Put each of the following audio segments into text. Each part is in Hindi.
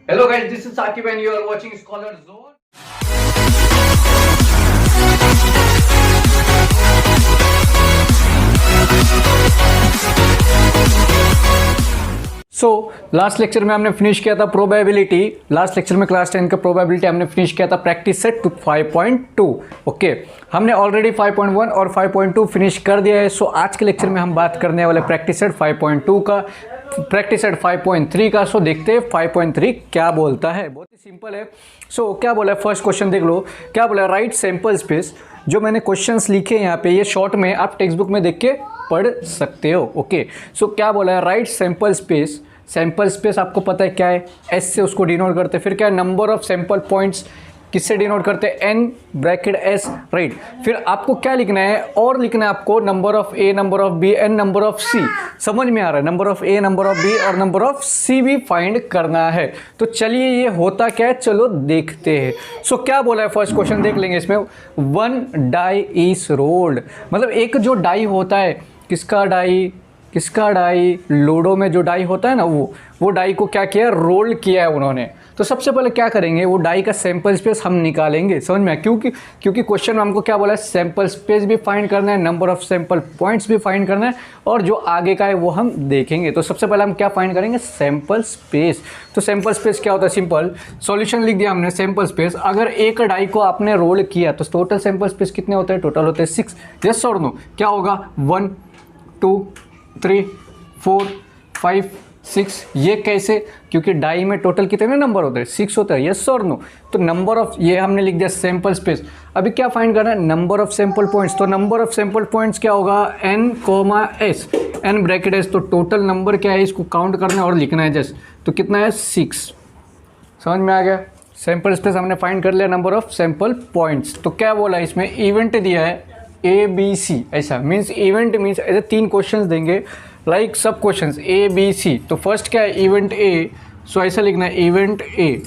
Hello guys, this is Sakib and you are watching Scholar Zone. Last lecture में हमने फिनिश किया था प्रोबेबिलिटी। लास्ट लेक्चर में क्लास 10 का प्रोबेबिलिटी हमने फिनिश किया था प्रैक्टिस सेट टू 5.2। ओके, हमने ऑलरेडी 5.1 और 5.2 फिनिश कर दिया है। आज के लेक्चर में हम बात करने वाले प्रैक्टिस सेट 5.2 का, प्रैक्टिस सेट 5.3 का। देखते हैं 5.3 क्या बोलता है। बहुत ही सिंपल है। क्या बोला है, फर्स्ट क्वेश्चन देख लो। क्या बोला है, राइट सैंपल स्पेस। जो मैंने क्वेश्चंस लिखे यहाँ पे, ये शॉर्ट में आप टेक्स्ट बुक में देख के पढ़ सकते हो। ओके, क्या बोला है, right sample space. Sample space आपको पता है क्या है, एस से उसको डिनोट करते हैं। फिर क्या है, नंबर ऑफ सैंपल पॉइंट्स किससे डिनोट करते हैं, एन ब्रैकेट एस, राइट। फिर आपको क्या लिखना है, और लिखना है आपको number of A, number of B and number of C. समझ में आ रहा है, number of A, number of B और नंबर ऑफ सी भी फाइंड करना है। तो चलिए ये होता क्या है, चलो देखते हैं। क्या बोला है, फर्स्ट क्वेश्चन देख लेंगे इसमें। वन डाई इज रोल्ड, मतलब एक जो डाई होता है, किसका डाई, किसका डाई, लूडो में जो डाई होता है ना, वो डाई को क्या किया, रोल किया है उन्होंने। तो सबसे पहले क्या करेंगे, वो डाई का सैंपल स्पेस हम निकालेंगे। समझ में, क्योंकि क्वेश्चन में हमको क्या बोला है, सैंपल स्पेस भी फाइंड करना है, नंबर ऑफ सैंपल पॉइंट्स भी फाइंड करना है, और जो आगे का है वो हम देखेंगे। तो सबसे पहले हम क्या फाइंड करेंगे, सैंपल स्पेस। तो सैंपल स्पेस क्या होता है, सिंपल सॉल्यूशन लिख दिया हमने। सैंपल स्पेस, अगर एक डाई को आपने रोल किया तो टोटल सैंपल स्पेस कितने होते हैं, टोटल होते हैं 6। यस और नो, क्या होगा, 1 2 3 4 5 6। ये कैसे, क्योंकि डाई में टोटल कितने नंबर होते हैं, 6 होता है। यस और नो, तो नंबर ऑफ, ये हमने लिख दिया सैंपल स्पेस। अभी क्या फाइंड करना है, नंबर ऑफ सैंपल पॉइंट्स। तो नंबर ऑफ सैंपल पॉइंट्स क्या होगा, n, s, n bracket s। तो टोटल नंबर क्या है, इसको काउंट करना है और लिखना है जस्ट। तो कितना है, 6। समझ में आ गया। सैंपल स्पेस हमने फाइंड कर लिया, नंबर ऑफ सैंपल पॉइंट्स। तो क्या बोला इसमें, इवेंट दिया है ए बी सी, ऐसा मीन्स इवेंट मीन्स ऐसे 3 क्वेश्चंस देंगे, लाइक सब क्वेश्चंस ए बी सी। तो फर्स्ट क्या है, इवेंट ए। ऐसा लिखना है, इवेंट ए।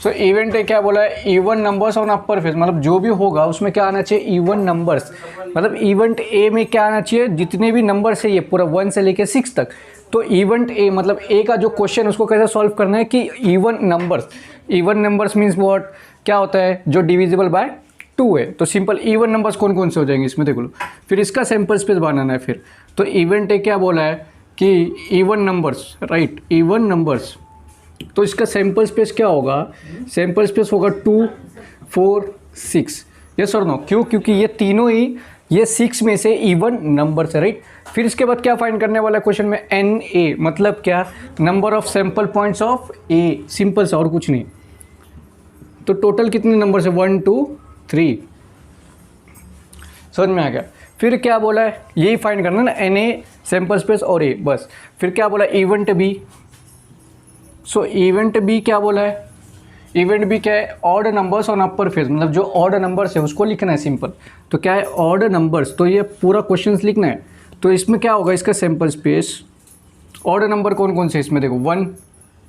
इवेंट ए क्या बोला है, even numbers on upper face, मतलब जो भी होगा उसमें क्या आना चाहिए, इवन नंबर्स। मतलब इवेंट ए में क्या आना चाहिए, जितने भी नंबर्स है ये पूरा 1 से लेके 6 तक। तो इवेंट ए मतलब ए का जो क्वेश्चन, उसको कैसे सॉल्व करना है कि even numbers. Even numbers means what, क्या होता है, जो डिविजिबल बाय 2 है। तो सिंपल इवन नंबर्स कौन कौन से हो जाएंगे इसमें, देख लो। फिर इसका सैंपल स्पेस बनाना है फिर। तो इवेंट ए क्या बोला है कि even numbers, right, even numbers. तो इसका सैंपल स्पेस क्या होगा, सैंपल स्पेस होगा 2 4 6। यस और नो, क्यों, क्योंकि ये तीनों ही ये 6 में से इवन नंबर्स है, राइट। फिर इसके बाद क्या फाइंड करने वाला है क्वेश्चन में, एन ए, मतलब क्या, number of sample points of A, simple सा और कुछ नहीं। तो टोटल कितने नंबर है, 1 2 3। समझ में आ गया। फिर क्या बोला है, यही फाइंड करना ना, एन ए, सैंपल स्पेस और ए, बस। फिर क्या बोला, इवेंट बी। इवेंट बी क्या बोला है, इवेंट बी क्या है, odd numbers on upper face, मतलब जो ऑड नंबर्स है उसको लिखना है सिंपल। तो क्या है, ऑड नंबर्स। तो ये पूरा क्वेश्चन लिखना है। तो इसमें क्या होगा, इसका सैंपल स्पेस, ऑड नंबर कौन कौन से इसमें देखो, 1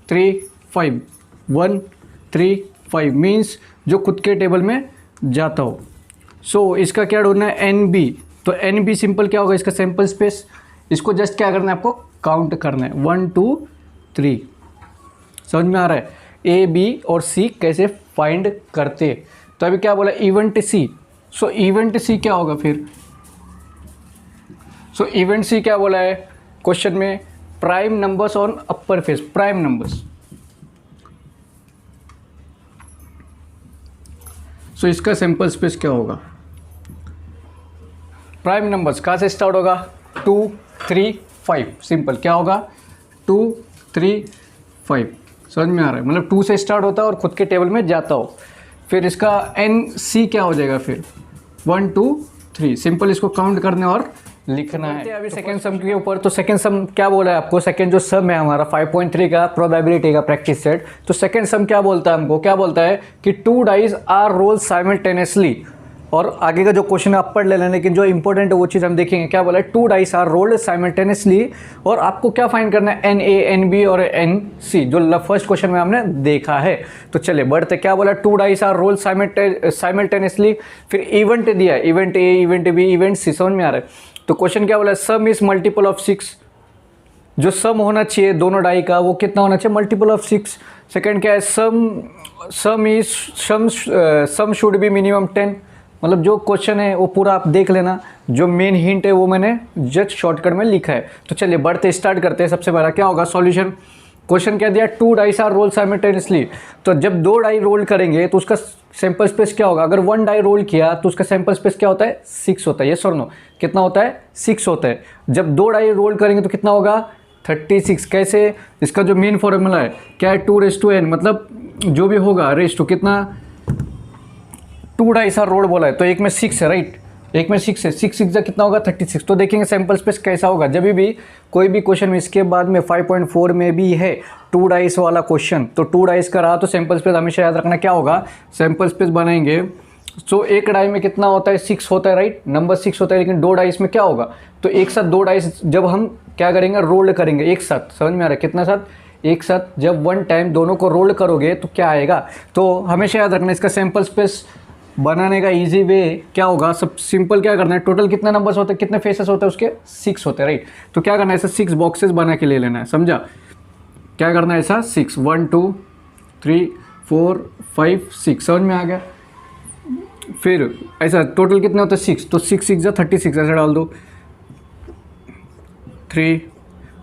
3 5, 1 3 5 मीन्स जो खुद के टेबल में जाता हो। इसका क्या ढूंढना है, एन बी। तो एन बी सिंपल क्या होगा, इसका सैंपल स्पेस। इसको जस्ट क्या करना है, आपको काउंट करना है, 1 2 3। समझ में आ रहा है, ए बी और सी कैसे फाइंड करते। तो अभी क्या बोला, इवेंट सी। इवेंट सी क्या होगा फिर, इवेंट सी क्या बोला है क्वेश्चन में, prime numbers on upper face, prime numbers. इसका सैंपल स्पेस क्या होगा, प्राइम नंबर्स कहाँ से स्टार्ट होगा, 2 3 5। सिंपल क्या होगा, 2 3 5। समझ में आ रहा है, मतलब 2 से स्टार्ट होता है और खुद के टेबल में जाता हो। फिर इसका एन सी क्या हो जाएगा फिर, 1 2 3। सिंपल इसको काउंट करने और लिखना है। अभी सेकंड सम के ऊपर। तो सेकंड सम क्या बोला है आपको, सेकंड जो सम है हमारा 5.3 का प्रोबेबिलिटी का प्रैक्टिस सेट। तो सेकंड सम क्या बोलता है हमको, क्या बोलता है कि 2 डाइस आर रोल साइमल्टेनियसली। और आगे का जो क्वेश्चन आप पढ़ लेना, लेकिन जो इंपॉर्टेंट है वो चीज़ हम देखेंगे। क्या बोला है, 2 डाइस आर रोल्ड साइमल्टेनियसली। और आपको क्या फाइंड करना है, एन ए, एन बी और एन सी, जो फर्स्ट क्वेश्चन में हमने देखा है। तो चलिए बढ़ते, क्या बोला, 2 डाइस आर रोल्ड साइमल्टेनियसली। फिर इवेंट दिया है, event A, event B, event C. समझ में आ रहा है। तो क्वेश्चन क्या बोला, सम इज मल्टीपल ऑफ 6। जो सम होना चाहिए दोनों डाई का वो कितना होना चाहिए, मल्टीपल ऑफ 6। सेकंड क्या है, सम शुड बी मिनिमम 10। मतलब जो क्वेश्चन है वो पूरा आप देख लेना, जो मेन हिंट है वो मैंने जस्ट शॉर्टकट में लिखा है। तो चलिए बढ़ते स्टार्ट करते हैं। सबसे पहला क्या होगा सॉल्यूशन, क्वेश्चन क्या दिया, 2 डाइस आर रोल साइमल्टेनियसली। तो जब 2 डाई रोल करेंगे तो उसका सैंपल स्पेस क्या होगा, अगर 1 डाई रोल किया तो उसका सैंपल स्पेस क्या होता है, 6 होता है। यस और नो, कितना होता है, 6 होता है। जब 2 डाई रोल करेंगे तो कितना होगा, 36। कैसे, इसका जो मेन फॉर्मूला है क्या है, 2n, मतलब जो भी होगा रेस टू कितना, 2 डाइस आर रोल बोला है तो एक में 6 है, राइट, एक में 6 है, 6 कितना होगा, 36। तो देखेंगे सैंपल स्पेस कैसा होगा जब भी कोई भी क्वेश्चन में इसके बाद में 5.4 में भी है 2 डाइस वाला क्वेश्चन, तो 2 डाइस का रहा तो सैंपल स्पेस हमेशा याद रखना क्या होगा, सैंपल स्पेस बनाएंगे। सो एक डाई में कितना होता है, 6 होता है, राइट, नंबर 6 होता है। लेकिन 2 डाइस में क्या होगा, तो एक साथ 2 डाइस जब हम क्या करेंगे, रोल करेंगे एक साथ, समझ में आ रहा है, कितना साथ, एक साथ जब 1 टाइम दोनों को रोल करोगे तो क्या आएगा। तो हमेशा याद रखना इसका सैंपल स्पेस बनाने का इजी वे क्या होगा, सब सिंपल क्या करना है, टोटल कितने नंबर्स होते हैं, कितने फेसेस होते हैं उसके, 6 होते हैं, राइट। तो क्या करना है, ऐसा 6 बॉक्सेस बना के ले लेना है, समझा, क्या करना है ऐसा 6, 1 2 3 4 5 6, समझ में आ गया। फिर ऐसा टोटल कितने होते हैं, 6, तो 6 6 36 ऐसा डाल दो, 3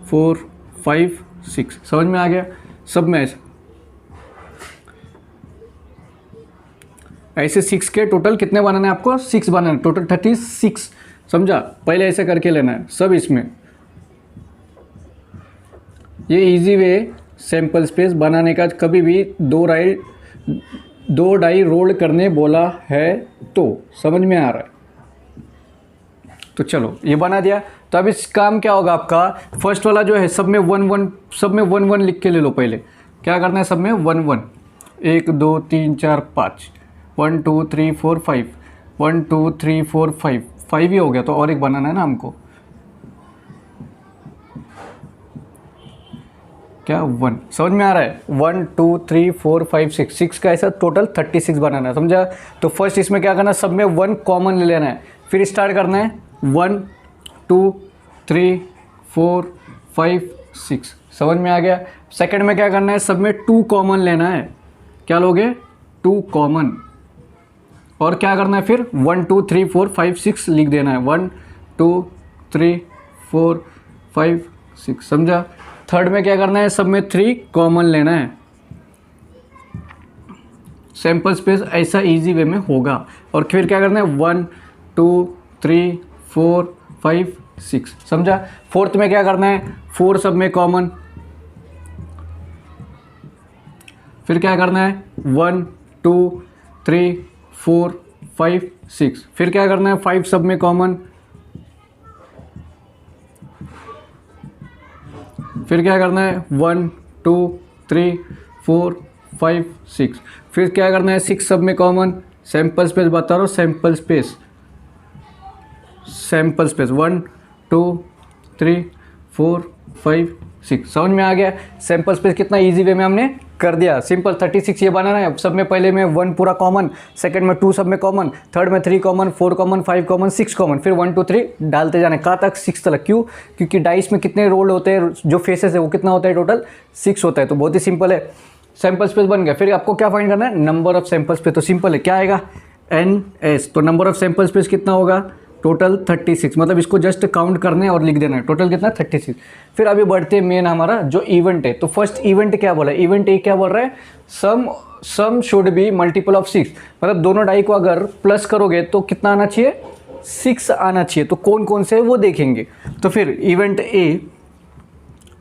4 5 6, समझ में आ गया। सब में ऐसे 6 के टोटल कितने बनाने हैं आपको, 6 बनाने, टोटल 36, समझा। पहले ऐसे करके लेना है सब इसमें, ये इजी वे सैंपल स्पेस बनाने का। कभी भी 2 डाई रोल करने बोला है तो समझ में आ रहा है। तो चलो ये बना दिया। तो अब इस काम क्या होगा आपका, फर्स्ट वाला जो है सब में 1 1, सब में 1 1 लिख के ले लो। पहले क्या करना है, सब में 1 1, 1 2 3 4 5, 1 2 3 4 5, 1 2 3 4 5, 5 ही हो गया, तो और एक बनाना है ना हमको, क्या 1, समझ में आ रहा है, 1 2 3 4 5 6, 6 का ऐसा टोटल 36 बनाना है, समझा। तो फर्स्ट इसमें क्या करना है, सब में 1 कॉमन ले लेना है, फिर स्टार्ट करना है 1 2 3 4 5 6, समझ में आ गया। सेकंड में क्या करना है, सब में 2 कॉमन लेना है, क्या लोगे, 2 कॉमन, और क्या करना है फिर 1 2 3 4 5 6 लिख देना है, 1 2 3 4 5 6, समझा। थर्ड में क्या करना है, सब में 3 कॉमन लेना है, सैंपल स्पेस ऐसा इजी वे में होगा। और फिर क्या करना है, 1 2 3 4 5 6, समझा। फोर्थ में क्या करना है, 4 सब में कॉमन, फिर क्या करना है 1 2 3 4 5 6, फिर क्या करना है 5 सब में कॉमन, फिर क्या करना है 1 2 3 4 5 6, फिर क्या करना है 6 सब में कॉमन, सैंपल स्पेस बता रहा हूँ, सैंपल स्पेस 1 2 3 4 5 6, समझ में आ गया। सैंपल स्पेस कितना इजी वे में हमने कर दिया, सिंपल 36 ये बनाना है। सब में पहले में 1 पूरा कॉमन, सेकंड में 2 सब में कॉमन, थर्ड में 3 कॉमन, 4 कॉमन, 5 कॉमन, 6 कॉमन, फिर 1 2 3 डालते जाने, कहाँ तक 6 तक। क्यों, क्योंकि डाइस में कितने रोल होते हैं, जो फेसेस है वो कितना होता है, टोटल 6 होता है। तो बहुत ही सिंपल है, सैंपल स्पेस बन गया। फिर आपको क्या फाइंड करना है, नंबर ऑफ सैंपल स्पेस। तो सिंपल है, क्या आएगा, NS। तो नंबर ऑफ सैंपल स्पेस कितना होगा, टोटल 36, मतलब इसको जस्ट काउंट करने और लिख देना है, टोटल कितना 36। फिर अभी बढ़ते मेन हमारा जो इवेंट है। तो फर्स्ट इवेंट क्या बोला, इवेंट ए क्या बोल रहा है, sum should be multiple of 6, मतलब दोनों डाई को अगर प्लस करोगे तो कितना आना चाहिए, 6 आना चाहिए। तो कौन कौन से है वो देखेंगे। तो फिर इवेंट ए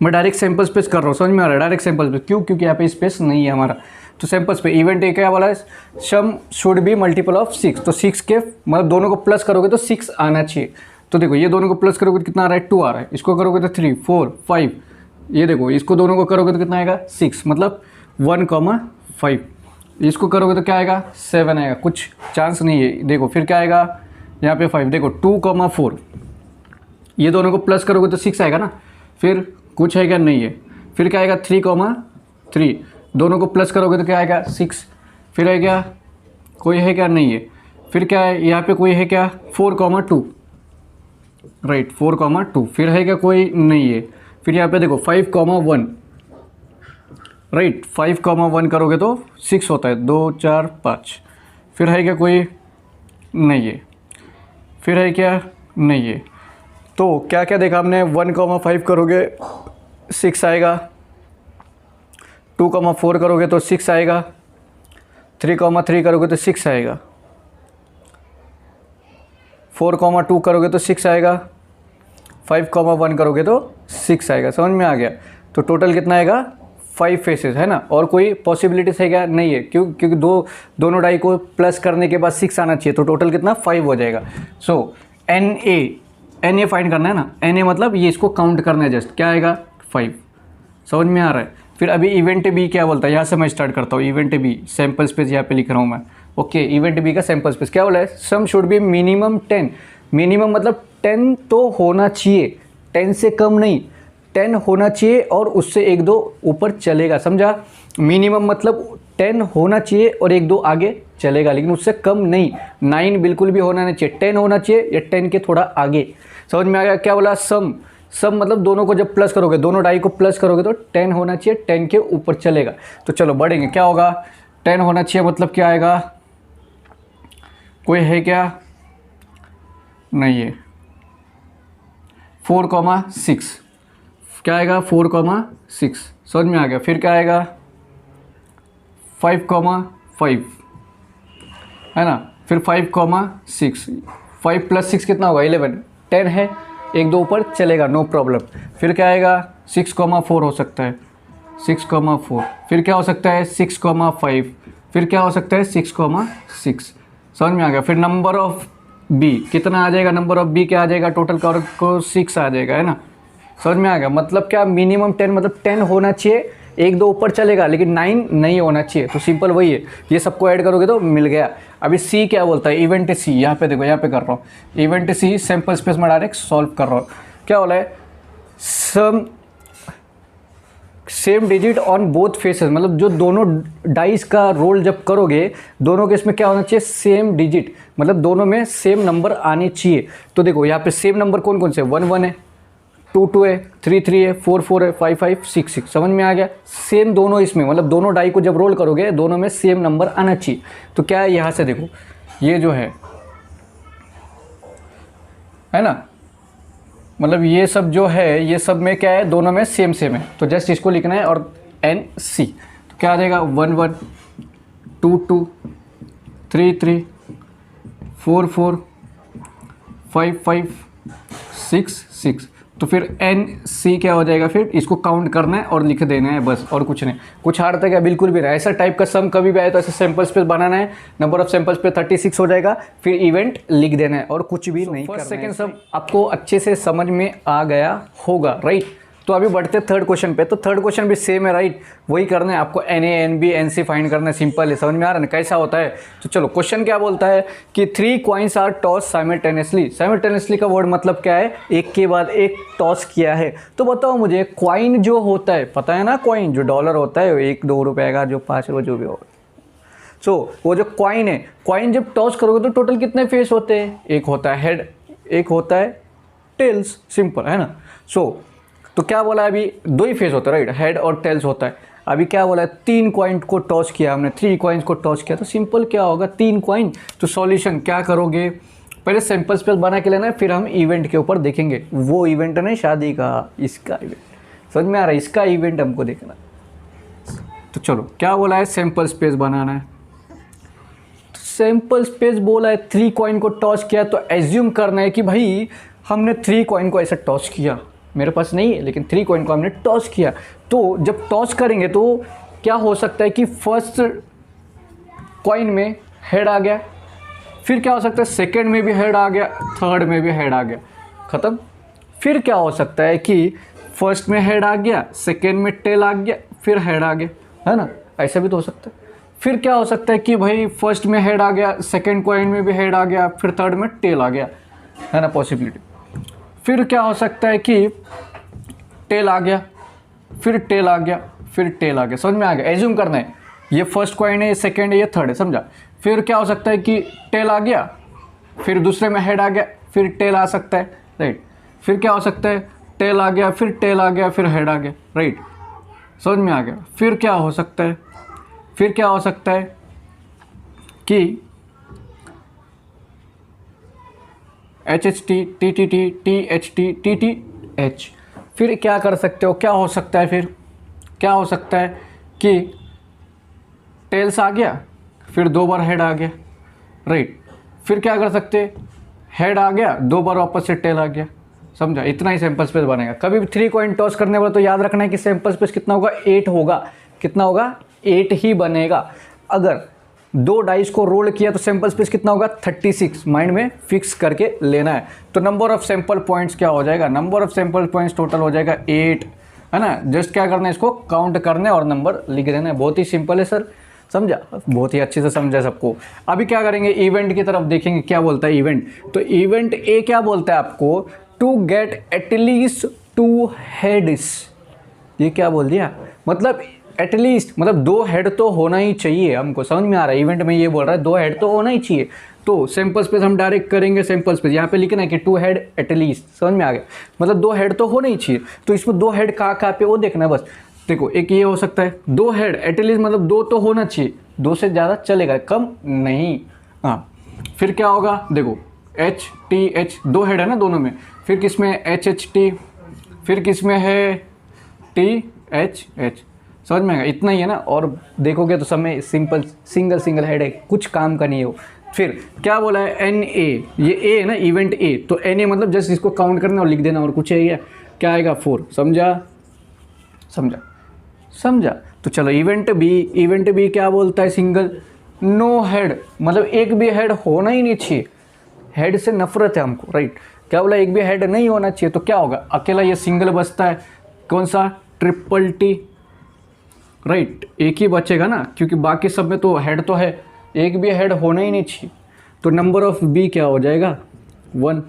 मैं डायरेक्ट सैंपल स्पेस कर रहा हूँ, समझ में आ रहा है, डायरेक्ट सैंपल स्पेस। क्यों, क्योंकि यहाँ पे स्पेस नहीं है हमारा। तो सैंपल स्पेस इवेंट ए क्या बोला है, sum should be multiple of 6। तो 6 के मतलब दोनों को प्लस करोगे तो 6 आना चाहिए। तो देखो ये दोनों को प्लस करोगे तो कितना आ रहा है, 2 आ रहा है, इसको करोगे तो 3 4 5, ये देखो इसको दोनों को करोगे तो कितना आएगा 6, मतलब 1,5, इसको करोगे तो क्या आएगा 7 आएगा, कुछ चांस नहीं है। देखो फिर क्या आएगा यहाँ पे 5, देखो 2,4, ये दोनों को प्लस करोगे तो 6 आएगा ना, फिर कुछ है क्या, नहीं है। फिर क्या आएगा 3,3, दोनों को प्लस करोगे तो क्या आएगा 6, फिर है क्या, कोई है क्या, नहीं है। फिर क्या है यहाँ पे, कोई है क्या, 4,2, राइट 4,2, फिर है क्या, कोई नहीं है। फिर यहाँ पे देखो 5,1, राइट, 5,1 करोगे तो 6 होता है, 2 4 5। फिर है क्या कोई, नहीं है, फिर है क्या, नहीं है। तो क्या क्या देखा हमने, 1,5 करोगे 6 आएगा, 2,4 करोगे तो 6 आएगा, 3,3 करोगे तो 6 आएगा, 4,2 करोगे तो 6 आएगा, 5,1 करोगे तो 6 आएगा। समझ में आ गया। तो टोटल कितना आएगा, 5 फेसेस है ना। और कोई पॉसिबिलिटीज है क्या, नहीं है, क्योंकि दोनों डाई को प्लस करने के बाद 6 आना चाहिए, तो टोटल कितना 5 हो जाएगा। सो NA फाइंड करना है ना, NA मतलब ये इसको काउंट करना है जस्ट, क्या आएगा 5। समझ में आ रहा है। फिर अभी इवेंट बी क्या बोलता है, यहाँ से मैं स्टार्ट करता हूँ। इवेंट बी सैम्पल स्पेस यहाँ पे लिख रहा हूँ मैं। ओके, इवेंट बी का सैम्पल स्पेस क्या बोला है, sum should be minimum 10। Minimum मतलब 10 तो होना चाहिए, 10 से कम नहीं, 10 होना चाहिए और उससे 1-2 ऊपर चलेगा, समझा। मिनिमम मतलब 10 होना चाहिए और 1-2 आगे चलेगा, लेकिन उससे कम नहीं। 9 बिल्कुल भी होना नहीं चाहिए, 10 होना चाहिए या 10 के थोड़ा आगे। समझ में आ गया। क्या बोला, सम मतलब दोनों को जब प्लस करोगे, दोनों डाई को प्लस करोगे तो 10 होना चाहिए, 10 के ऊपर चलेगा। तो चलो बढ़ेंगे, क्या होगा, 10 होना चाहिए मतलब क्या आएगा, कोई है क्या, नहीं है, 4,6 क्या आएगा, 4,6। समझ में आ गया। फिर क्या आएगा 5,5 है ना। फिर 5,6, 5 + 6 कितना होगा 11, 10 है, 1-2 ऊपर चलेगा, नो प्रॉब्लम। फिर क्या आएगा 6,4 हो सकता है, 6,4। फिर क्या हो सकता है 6,5। फिर क्या हो सकता है 6,6। समझ में आ गया। फिर नंबर ऑफ बी कितना आ जाएगा, नंबर ऑफ बी क्या आ जाएगा, टोटल को 6 आ जाएगा, है ना। समझ में आ गया। मतलब क्या, मिनिमम 10 मतलब 10 होना चाहिए, 1-2 ऊपर चलेगा, लेकिन 9 नहीं होना चाहिए। तो सिंपल वही है, ये सबको ऐड करोगे तो मिल गया। अभी सी क्या बोलता है, इवेंट सी, यहाँ पे देखो, यहाँ पे कर रहा हूँ इवेंट सी, सैम्पल स्पेस में डायरेक्ट सॉल्व कर रहा हूँ। क्या बोला है, same digit on both faces, मतलब जो दोनों डाइस का रोल जब करोगे, दोनों के इसमें क्या होना चाहिए, सेम डिजिट, मतलब दोनों में सेम नंबर आने चाहिए। तो देखो यहाँ पे सेम नंबर कौन कौन से, 1 है, 2 है, 3 है, 4 है, 5 6। समझ में आ गया। सेम दोनों इसमें, मतलब दोनों डाई को जब रोल करोगे दोनों में सेम नंबर आना चाहिए। तो क्या है, यहाँ से देखो ये जो है ना, मतलब ये सब जो है, ये सब में क्या है, दोनों में सेम है। तो जस्ट इसको लिखना है और NC। तो क्या आ जाएगा 1 1, 2 2, 3 3, 4 4, 5 5, 6 6। तो फिर NC क्या हो जाएगा, फिर इसको काउंट करना है और लिख देना है बस, और कुछ नहीं। कुछ हार्ड तक है बिल्कुल भी नहीं। ऐसा टाइप का सम कभी भी आए तो ऐसे सैम्पल स्पेस बनाना है, नंबर ऑफ सैम्पल्स पे 36 हो जाएगा, फिर इवेंट लिख देना है और कुछ भी नहीं करना है। फर्स्ट सेकंड सब आपको अच्छे से समझ में आ गया होगा, राइट। तो अभी बढ़ते थर्ड क्वेश्चन पे। तो थर्ड क्वेश्चन भी सेम है, राइट, वही करना है आपको, NA NB NC फाइंड करना है, सिंपल है। समझ में आ रहा है ना कैसा होता है। तो चलो क्वेश्चन क्या बोलता है कि 3 coins are toss simultaneously. Simultaneously का वर्ड मतलब क्या है, एक के बाद एक टॉस किया है। तो बताओ मुझे, कॉइन जो होता है, पता है ना, कॉइन जो डॉलर होता है, 1-2 रुपए का, जो 5 रुपये जो भी हो। सो वो जो कॉइन है, कॉइन जब टॉस करोगे तो टोटल कितने फेस होते हैं, एक होता है हेड, एक होता है टेल्स, सिंपल है ना। सो तो क्या बोला है, अभी 2 ही फेस होता है, राइट, हेड और टेल्स होता है। अभी क्या बोला है, 3 कॉइन को टॉस किया हमने, 3 कॉइन्स को टॉस किया। तो सिंपल क्या होगा, 3 कॉइन। तो सॉल्यूशन क्या करोगे, पहले सैम्पल स्पेस बना के लेना है, फिर हम इवेंट के ऊपर देखेंगे। वो इवेंट नहीं शादी का, इसका इवेंट। समझ में आ रहा है, इसका इवेंट हमको देखना। तो चलो क्या बोला है, सैम्पल स्पेस बनाना है। तो सैम्पल स्पेस बोला है, 3 कॉइन को टॉस किया, तो एज्यूम करना है कि भाई हमने 3 कॉइन को ऐसा टॉस किया, मेरे पास नहीं है लेकिन 3 कॉइन को हमने टॉस किया। तो जब टॉस करेंगे तो क्या हो सकता है कि फर्स्ट कॉइन में हेड आ गया, फिर क्या हो सकता है सेकंड में भी हेड आ गया, थर्ड में भी हेड आ गया, ख़त्म। फिर क्या हो सकता है कि फर्स्ट में हेड आ गया, सेकंड में टेल आ गया, फिर हेड आ गया, है ना, ऐसा भी तो हो सकता है। फिर क्या हो सकता है कि भाई फर्स्ट में हेड आ गया, सेकंड कॉइन में भी हेड आ गया, फिर थर्ड में टेल आ गया, है ना, पॉसिबिलिटी। फिर क्या हो सकता है कि टेल आ गया, फिर टेल आ गया, फिर टेल आ गया। समझ में आ गया। एज्यूम करना है ये फर्स्ट कॉइन है, ये सेकंड है, ये थर्ड है, समझा। फिर क्या हो सकता है कि टेल आ गया, फिर दूसरे में हेड आ गया, फिर टेल आ सकता है, राइट। फिर क्या हो सकता है, टेल आ गया, फिर टेल आ गया, फिर हेड आ गया, राइट, समझ में आ गया। फिर क्या हो सकता है, फिर क्या हो सकता है कि H H T, T T T, T H T, T T H. फिर क्या कर सकते हो, क्या हो सकता है, फिर क्या हो सकता है कि टेल्स आ गया, फिर 2 बार हेड आ गया, राइट। फिर क्या कर सकते, हेड आ गया, 2 बार वापस से टेल आ गया, समझा। इतना ही सैंपल स्पेस बनेगा। कभी भी 3 कॉइन टॉस करने वाला तो याद रखना है कि सैंपल स्पेस कितना होगा, 8 होगा। कितना होगा, 8 ही बनेगा। अगर 2 डाइस को रोल किया तो सैंपल स्पेस कितना होगा, 36। माइंड में फिक्स करके लेना है। तो नंबर ऑफ सैंपल पॉइंट्स क्या हो जाएगा, number of sample points total हो जाएगा 8, है ना। जस्ट क्या करना है, इसको काउंट करना है और नंबर लिख देना है। बहुत ही सिंपल है सर, समझा, बहुत ही अच्छे से समझा सबको। अभी क्या करेंगे, इवेंट की तरफ देखेंगे, क्या बोलता है इवेंट। तो इवेंट ए क्या बोलता है आपको, टू गेट एटलीस्ट 2 हेड्स। ये क्या बोल दिया, मतलब एटलीस्ट मतलब 2 हेड तो होना ही चाहिए हमको, समझ में आ रहा है। इवेंट में ये बोल रहा है 2 हेड तो होना ही चाहिए। तो सैंपल स्पेस हम डायरेक्ट करेंगे, सैंपल स्पेस यहाँ पे लिखना है कि 2 हेड एटलीस्ट, समझ में आ गया, मतलब 2 हेड तो होना ही चाहिए। तो इसमें 2 हेड कहाँ पे वो देखना है बस। देखो एक ये हो सकता है 2 हेड एटलीस्ट, मतलब 2 तो होना चाहिए, 2 से ज़्यादा चलेगा, कम नहीं। हाँ, फिर क्या होगा, देखो एच टी एच, 2 हेड है ना दोनों में। फिर किस में एच एच टी, फिर किस में है टी एच एच, समझ में आएगा, इतना ही है ना। और देखोगे तो सब में सिंपल सिंगल हेड है, कुछ काम का नहीं हो। फिर क्या बोला है, एन ए, ये ए है ना, इवेंट ए। तो एन ए मतलब जस्ट इसको काउंट करना और लिख देना, और कुछ है क्या आएगा, 4। समझा। तो चलो इवेंट बी क्या बोलता है, सिंगल नो हेड, मतलब एक भी हेड होना ही नहीं चाहिए। हेड से नफरत है हमको, राइट। क्या बोला, एक भी हेड नहीं होना चाहिए। तो क्या होगा, अकेला ये सिंगल बचता है, कौन सा, ट्रिपल टी, राइट। एक ही बचेगा ना, क्योंकि बाकी सब में तो हेड तो है, एक भी हेड होना ही नहीं चाहिए। तो नंबर ऑफ बी क्या हो जाएगा, 1,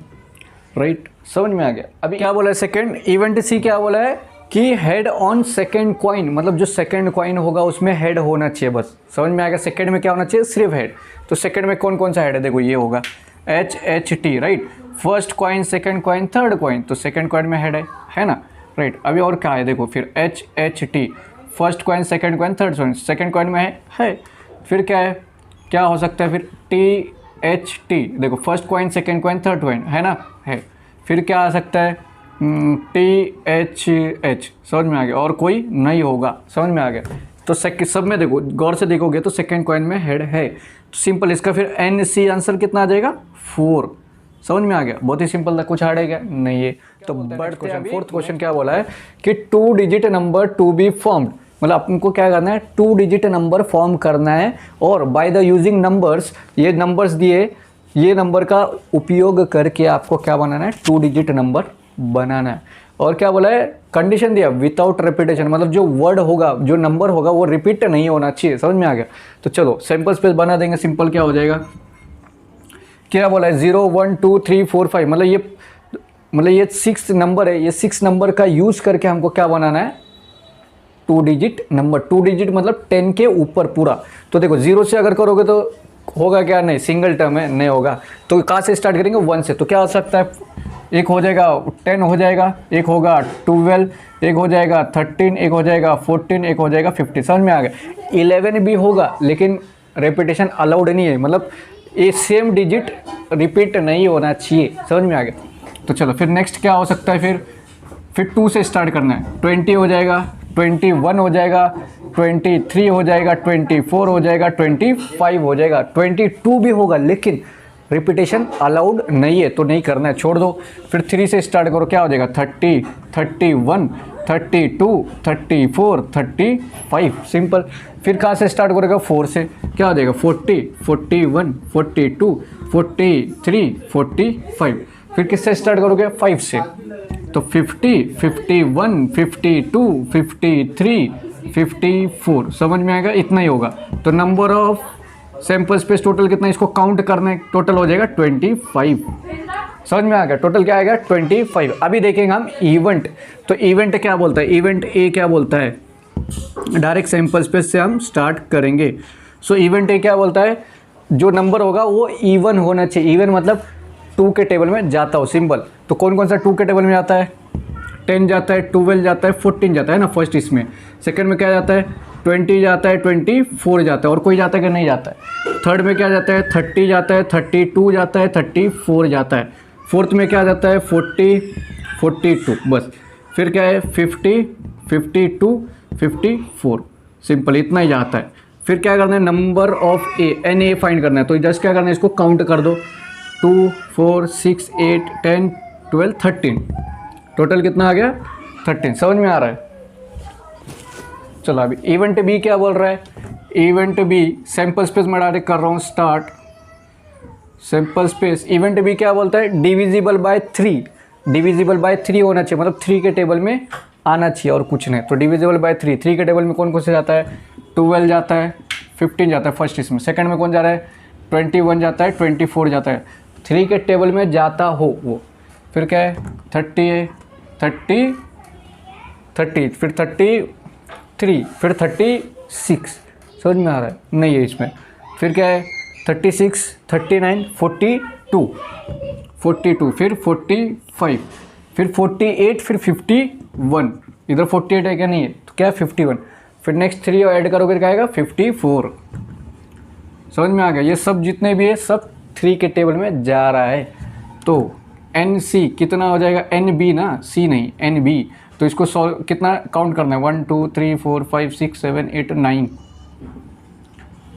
राइट, समझ में आ गया। अभी क्या बोला है सेकंड, इवेंट सी क्या बोला है कि हेड ऑन सेकंड कॉइन, मतलब जो सेकंड कॉइन होगा उसमें हेड होना चाहिए, बस समझ में आ गया। सेकंड में क्या होना चाहिए, सिर्फ हेड। तो सेकंड में कौन कौन सा हेड है, देखो ये होगा H H T, right. First coin, second coin, third coin, तो सेकंड कॉइन में हेड है ना, राइट। अभी और क्या है, देखो फिर H H T, first coin, second coin, third coin, second coin में है। फिर क्या है, क्या हो सकता है, फिर टी एच टी, देखो first coin, second coin, third coin, है ना, है। फिर क्या आ सकता है, टी एच एच, समझ में आ गया, और कोई नहीं होगा, समझ में आ गया। तो सब में देखो, गौर से देखोगे तो सेकंड कॉइन में हेड है। तो सिंपल इसका फिर एन सी आंसर कितना आ जाएगा, 4, समझ में आ गया। बहुत ही सिंपल था, कुछ हार्ड है क्या, नहीं है। तो बढ़ते हैं, फोर्थ क्वेश्चन क्या बोला है कि 2 digit number to be formed, मतलब आपको क्या करना है, 2 डिजिट नंबर फॉर्म करना है, और बाय द यूजिंग नंबर्स, ये नंबर्स दिए, ये नंबर का उपयोग करके आपको क्या बनाना है, 2 डिजिट नंबर बनाना है। और क्या बोला है, कंडीशन दिया विदाउट रिपीटेशन, मतलब जो वर्ड होगा, जो नंबर होगा वो रिपीट नहीं होना चाहिए, समझ में आ गया। तो चलो सैंपल स्पेस बना देंगे, सिंपल क्या हो जाएगा, क्या बोला है 0 1 2 3 4 5, मतलब ये 6 नंबर है, ये 6 नंबर का यूज़ करके हमको क्या बनाना है, 2 डिजिट नंबर। 2 डिजिट मतलब 10 के ऊपर पूरा। तो देखो 0 से अगर करोगे तो होगा क्या, नहीं, सिंगल टर्म है, नहीं होगा। तो कहाँ से स्टार्ट करेंगे, 1 से। तो क्या हो सकता है, एक हो जाएगा 10 हो जाएगा, एक होगा 12, एक हो जाएगा 13, एक हो जाएगा 14, एक हो जाएगा 50, समझ में आ गया। 11 भी होगा, लेकिन रेपिटेशन अलाउड नहीं है, मतलब ये सेम डिजिट रिपीट नहीं होना चाहिए, समझ में आ गया। तो चलो फिर नेक्स्ट क्या हो सकता है, फिर 2 से स्टार्ट करना है। 20 हो जाएगा, 21 हो जाएगा, 23 हो जाएगा, 24 हो जाएगा, 25 हो जाएगा, 22 भी होगा, लेकिन रिपीटेशन अलाउड नहीं है, तो नहीं करना है, छोड़ दो। फिर 3 से स्टार्ट करो, क्या हो जाएगा 30, 31, 32, 34, 35, सिंपल। फिर कहाँ से स्टार्ट करेगा, 4 से, क्या हो जाएगा 40, 41, 42, 43, 45। फिर किससे स्टार्ट करोगे, 5 से, तो 50, 51, 52, 53, 54, समझ में आएगा, इतना ही होगा। तो number of sample space total कितना, इसको काउंट करना है, टोटल हो जाएगा 25, समझ में आ गया। टोटल क्या आएगा 25। अभी देखेंगे हम इवेंट। तो इवेंट क्या बोलता है, इवेंट ए क्या बोलता है, डायरेक्ट सैंपल स्पेस से हम स्टार्ट करेंगे। सो इवेंट ए क्या बोलता है, जो नंबर होगा वो इवन होना चाहिए। इवन मतलब 2 के टेबल में जाता हो, सिंपल। तो कौन कौन सा 2 के टेबल में आता है, 10 जाता है, 12 जाता है, 14 जाता है ना फर्स्ट इसमें। सेकंड में क्या जाता है, 20 जाता है, 24 जाता है, और कोई जाता है कि नहीं जाता है। थर्ड में क्या जाता है, 30 जाता है, 32 जाता है, 34 जाता है। फोर्थ में क्या जाता है, 40, 42 बस। फिर क्या है, 50, 52, 54, सिंपल इतना ही जाता है। फिर क्या करना है, number of n A find करना है। तो जस्ट क्या करना है, इसको काउंट कर दो, 2, 4, 6, 8, 10, 12, 13, टोटल कितना आ गया, 13। समझ में आ रहा है। चलो अभी इवेंट बी क्या बोल रहा है, इवेंट बी सैंपल स्पेस में डायरेक्ट कर रहा हूँ start. Sample space event B क्या बोलता है, डिविजिबल बाय 3, डिविजिबल बाय 3 होना चाहिए, मतलब 3 के टेबल में आना चाहिए और कुछ नहीं। तो डिविजिबल बाय 3, 3 के टेबल में कौन कौन से जाता है, 12 जाता है, 15 जाता है फर्स्ट इसमें। सेकंड में कौन जा रहा है, 21 जाता है, 24 जाता है, 3 के टेबल में जाता हो वो। फिर क्या है, 30 है, 30, फिर 33, फिर 36, समझ में आ रहा है, नहीं है इसमें। फिर क्या है, 36, 39, 42, 42, फिर 45, फिर 48, फिर 51, इधर 48 है क्या, नहीं है, तो क्या है 51। फिर नेक्स्ट 3 और ऐड करोगे क्या आएगा, 54। समझ में आ गया। ये सब जितने भी है सब 3 के टेबल में जा रहा है। तो एन सी कितना हो जाएगा, एन बी ना, सी नहीं, एन बी। तो इसको सॉल्व कितना काउंट करना है, 1 2 3 4 5 6 7 8 9।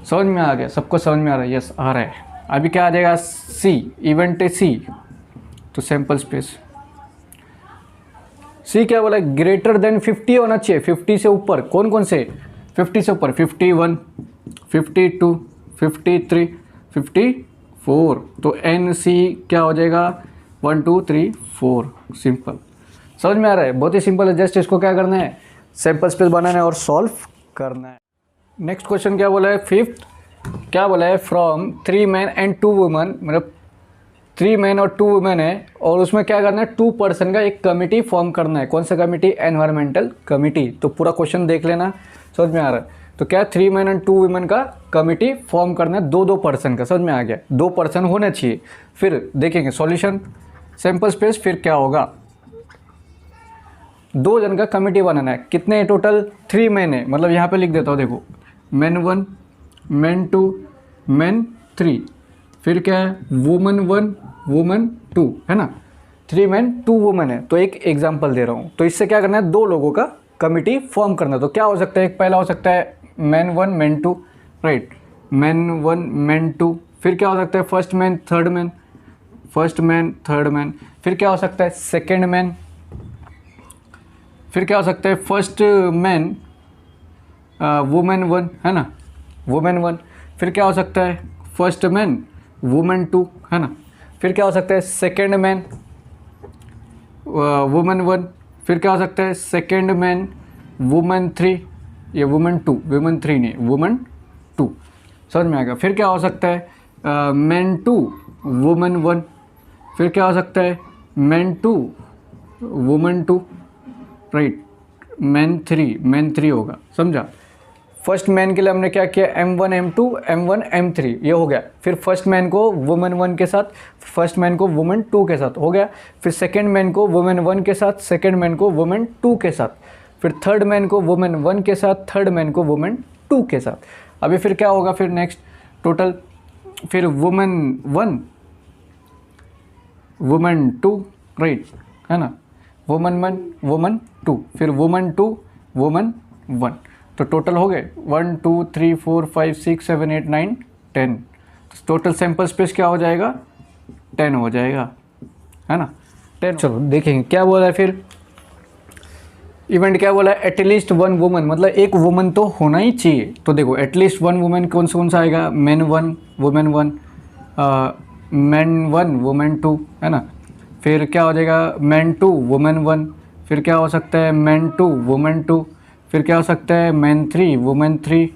समझ में आ गया, सबको समझ में आ रहा है, यस आ रहा है। अभी क्या आ जाएगा, सी, इवेंट सी। तो सैंपल स्पेस सी क्या बोला, ग्रेटर देन 50 होना चाहिए, 50 से ऊपर। कौन कौन से, 50 से ऊपर, 51, 52, 53, 54। तो एन सी क्या हो जाएगा, 1 2 3 4, सिंपल। समझ में आ रहा है, बहुत ही सिंपल है। जस्ट इसको क्या करना है, सैंपल स्पेस बनाना है और सॉल्व करना है। नेक्स्ट क्वेश्चन क्या बोला है, फिफ्थ क्या बोला है, फ्रॉम 3 मैन एंड 2 वुमन, मतलब 3 मैन और 2 वुमेन है, और उसमें क्या करना है, 2 पर्सन का एक कमिटी फॉर्म करना है। कौन सा कमिटी, एनवायरमेंटल कमिटी। तो पूरा क्वेश्चन देख लेना, समझ में आ रहा है। तो क्या 3 मैन एंड 2 वुमेन का कमिटी फॉर्म करना है, 2 पर्सन का। समझ में आ गया, 2 पर्सन होना चाहिए। फिर देखेंगे सॉल्यूशन, सैंपल स्पेस, फिर क्या होगा, 2 जन का कमिटी बनाना है। कितने टोटल, 3 मैन है, मतलब यहाँ पे लिख देता हूँ, देखो मैन 1, मैन 2, मैन 3, फिर क्या है, वुमन 1, वुमन 2, है ना। 3 मैन 2 वुमन है। तो एक एग्जांपल दे रहा हूँ, तो इससे क्या करना है, 2 लोगों का कमिटी फॉर्म करना है। तो क्या हो सकता है, एक पहला हो सकता है man 1 man 2, right, man 1 man 2। फिर क्या हो सकता है, first man third man, first man third man. फिर क्या हो सकता है, सेकेंड मैन। फिर क्या हो सकता है, फर्स्ट मैन वुमेन 1, है ना, वुमेन 1। फिर क्या हो सकता है, फर्स्ट मैन वुमेन 2, है ना। फिर क्या हो सकता है, सेकेंड मैन वुमेन 1। फिर क्या हो सकता है, सेकेंड मैन वुमेन 3, ये वुमेन 2, वुमेन 3 नहीं, वुमेन 2। समझ में आएगा। फिर क्या हो सकता है, मैन 2 वुमेन 1। फिर क्या हो सकता है, मैन 2 वुमेन 2, राइट, मैन 3 होगा, समझा। फर्स्ट मैन के लिए हमने क्या किया, M1 M2 M1 M3, ये हो गया। फिर फर्स्ट मैन को वुमेन 1 के साथ, फर्स्ट मैन को वुमेन 2 के साथ, हो गया। फिर सेकेंड मैन को वुमेन 1 के साथ, सेकेंड मैन को वुमेन 2 के साथ। फिर थर्ड मैन को वुमेन 1 के साथ, थर्ड मैन को वुमेन 2 के साथ। अभी फिर क्या होगा, फिर नेक्स्ट टोटल, फिर वुमेन 1 वुमेन 2, राइट, है ना, वुमेन 1 वुमेन 2, फिर वुमेन 2 वुमेन 1। तो टोटल हो गए 1 2 3 4 5 6 7 8 9 10। तो टोटल सैंपल स्पेस क्या हो जाएगा, 10 हो जाएगा, है ना, 10। चलो देखेंगे क्या बोला है फिर। इवेंट क्या बोला है, एटलीस्ट 1 वुमन, मतलब एक वुमन तो होना ही चाहिए। तो देखो एटलीस्ट 1 वुमन कौन सा आएगा, मैन 1 वुमेन 1, मैन 1 वुमेन 2, है ना। फिर क्या हो जाएगा, मैन 2 वुमेन 1। फिर क्या हो सकता है, मैन 2 वुमेन 2। फिर क्या हो सकता है, मैन 3 वुमेन 3।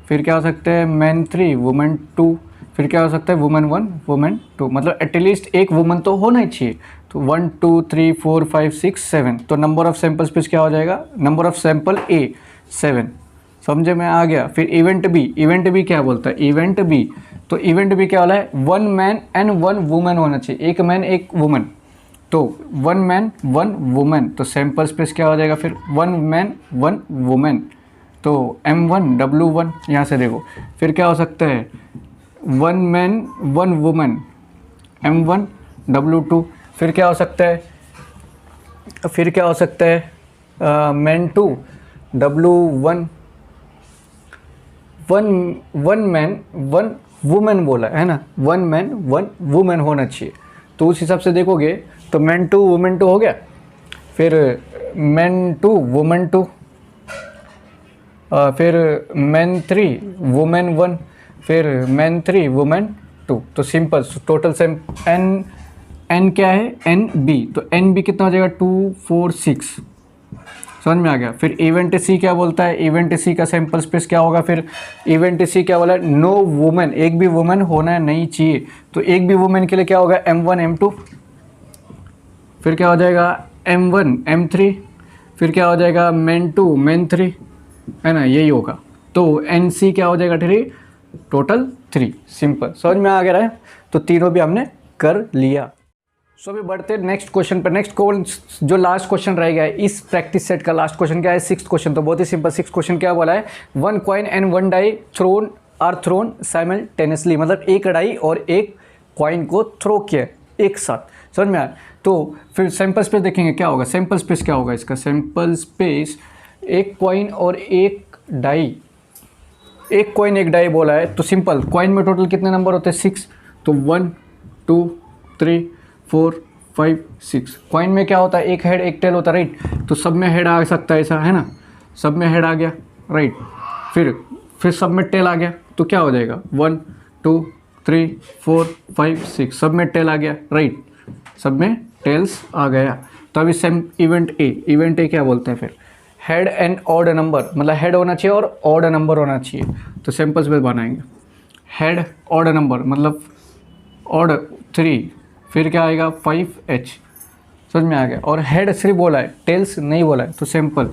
फिर क्या हो सकता है, मैन 3 वुमेन 2। फिर क्या हो सकता है, वुमेन 1 वुमेन 2, मतलब एटलीस्ट एक वुमन तो होना ही चाहिए। तो 1 2 3 4 5 6 7। तो नंबर ऑफ सैंपल स्पेस क्या हो जाएगा, नंबर ऑफ सैंपल ए 7। समझे में आ गया। फिर इवेंट बी, इवेंट बी क्या बोलता है, इवेंट बी, तो इवेंट बी क्या वाला है, 1 मैन एंड 1 वुमन होना चाहिए, एक मैन एक वुमन। तो 1 मैन 1 वुमेन, तो सैम्पल स्पेस क्या हो जाएगा फिर 1 मैन 1 वुमेन, तो M1 W1 यहाँ से देखो। फिर क्या हो सकता है 1 मैन 1 वुमेन M1 W2। फिर क्या हो सकता है मैन 2 W1, 1 मैन 1 वुमेन बोला है ना, 1 मैन 1 वुमेन होना चाहिए। तो उस हिसाब से देखोगे तो मैन 2 वुमेन 2 हो गया, फिर मैन 2 वुमेन 2, फिर मैन 3 वुमेन 1, फिर मैन 3 वुमेन 2। तो सिंपल टोटल सेम एन क्या है NB, तो NB कितना हो जाएगा 2 4 6, समझ में आ गया। फिर इवेंट सी क्या बोलता है, इवेंट सी का सैंपल स्पेस क्या होगा, फिर इवेंट सी क्या बोला नो वुमेन, एक भी वुमेन होना नहीं चाहिए, तो एक भी वुमेन के लिए क्या होगा M1 M2, फिर क्या हो जाएगा M1 M3, फिर क्या हो जाएगा मैन 2 मैन 3, है ना, यही होगा। तो NC क्या हो जाएगा 3, टोटल 3। सिंपल समझ में आ गया है, तो तीनों भी हमने कर लिया। सो अभी बढ़ते नेक्स्ट क्वेश्चन पर। नेक्स्ट जो लास्ट क्वेश्चन रह गया है इस प्रैक्टिस सेट का, लास्ट क्वेश्चन क्या है 6th क्वेश्चन। तो बहुत ही सिंपल 6th क्वेश्चन क्या बोला है, 1 coin and 1 die thrown simultaneously, मतलब एक डाई और एक कॉइन को थ्रो किया एक साथ, समझ में आया। तो फिर सैंपल स्पेस देखेंगे क्या होगा, सैंपल स्पेस क्या होगा इसका, सैंपल स्पेस एक कॉइन और एक डाई, एक कॉइन एक डाई बोला है, तो सिंपल कॉइन में टोटल कितने नंबर होते हैं 6, तो 1 2 3 4 5 6। कॉइन में क्या होता है एक हेड एक टेल होता है, राइट, तो सब में हेड आ सकता है ऐसा, है ना, सब में हेड आ गया, राइट, फिर सब में टेल आ गया, तो क्या हो जाएगा 1 2 3 4 5 6, सब में टेल आ गया, राइट, सब में टेल्स आ गया। तो अभी सेम इवेंट ए क्या बोलते हैं फिर, हेड एंड ऑड नंबर, मतलब हेड होना चाहिए और ऑड नंबर होना चाहिए, तो सैंपल स्पेस बनाएंगे हेड ऑड नंबर मतलब ऑड 3, फिर क्या आएगा 5H, समझ में आ गया। और हेड सिर्फ बोला है टेल्स नहीं बोला है, तो सिंपल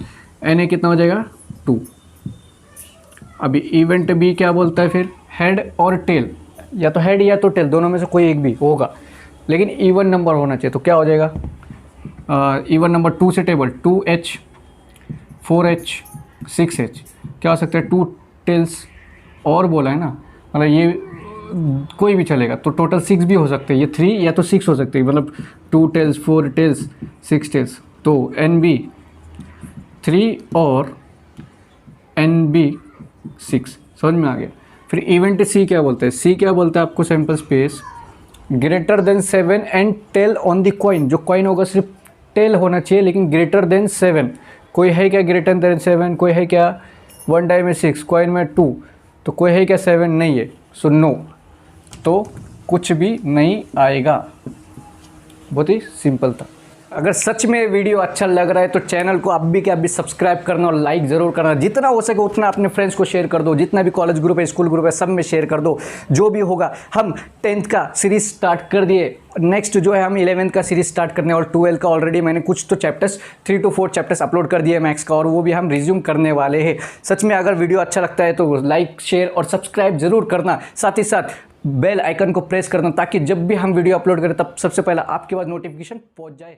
NA कितना हो जाएगा 2। अभी इवेंट B क्या बोलता है फिर, हेड और टेल, या तो हेड या तो टेल दोनों में से कोई एक भी होगा, लेकिन इवन नंबर होना चाहिए, तो क्या हो जाएगा इवन नंबर 2 से टेबल 2H 4H 6H, क्या हो सकता है 2 टेल्स और बोला है ना, मतलब ये कोई भी चलेगा, तो टोटल 6 भी हो सकते हैं, ये 3 या तो 6 हो सकते हैं, मतलब 2 टेल्स 4 टेल्स 6 टेल्स, तो NB 3 और NB 6, समझ में आ गया। फिर इवेंट C क्या बोलते हैं, C क्या बोलता है आपको, sample space greater than 7 and tail on the coin, जो कॉइन होगा सिर्फ टेल होना चाहिए, लेकिन ग्रेटर देन 7, कोई है क्या ग्रेटर देन 7, कोई है क्या 1 डाई में 6 कॉइन में 2, तो कोई है क्या 7 नहीं है, सो नो, तो कुछ भी नहीं आएगा। बहुत ही सिंपल था। अगर सच में वीडियो अच्छा लग रहा है तो चैनल को आप भी सब्सक्राइब करना और लाइक ज़रूर करना, जितना हो सके उतना अपने फ्रेंड्स को शेयर कर दो, जितना भी कॉलेज ग्रुप है स्कूल ग्रुप है सब में शेयर कर दो। जो भी होगा, हम 10th का सीरीज़ स्टार्ट कर दिए, नेक्स्ट जो है हम 11th का सीरीज़ स्टार्ट करने, और 12th का ऑलरेडी मैंने कुछ तो चैप्टर्स 3 to 4 चैप्टर्स अपलोड कर दिए मैथ्स का, और वो भी हम रिज्यूम करने वाले हैं। सच में अगर वीडियो अच्छा लगता है तो लाइक शेयर और सब्सक्राइब ज़रूर करना, साथ ही साथ बेल आइकन को प्रेस करना, ताकि जब भी हम वीडियो अपलोड करें तब सबसे पहले आपके पास नोटिफिकेशन पहुंच जाए।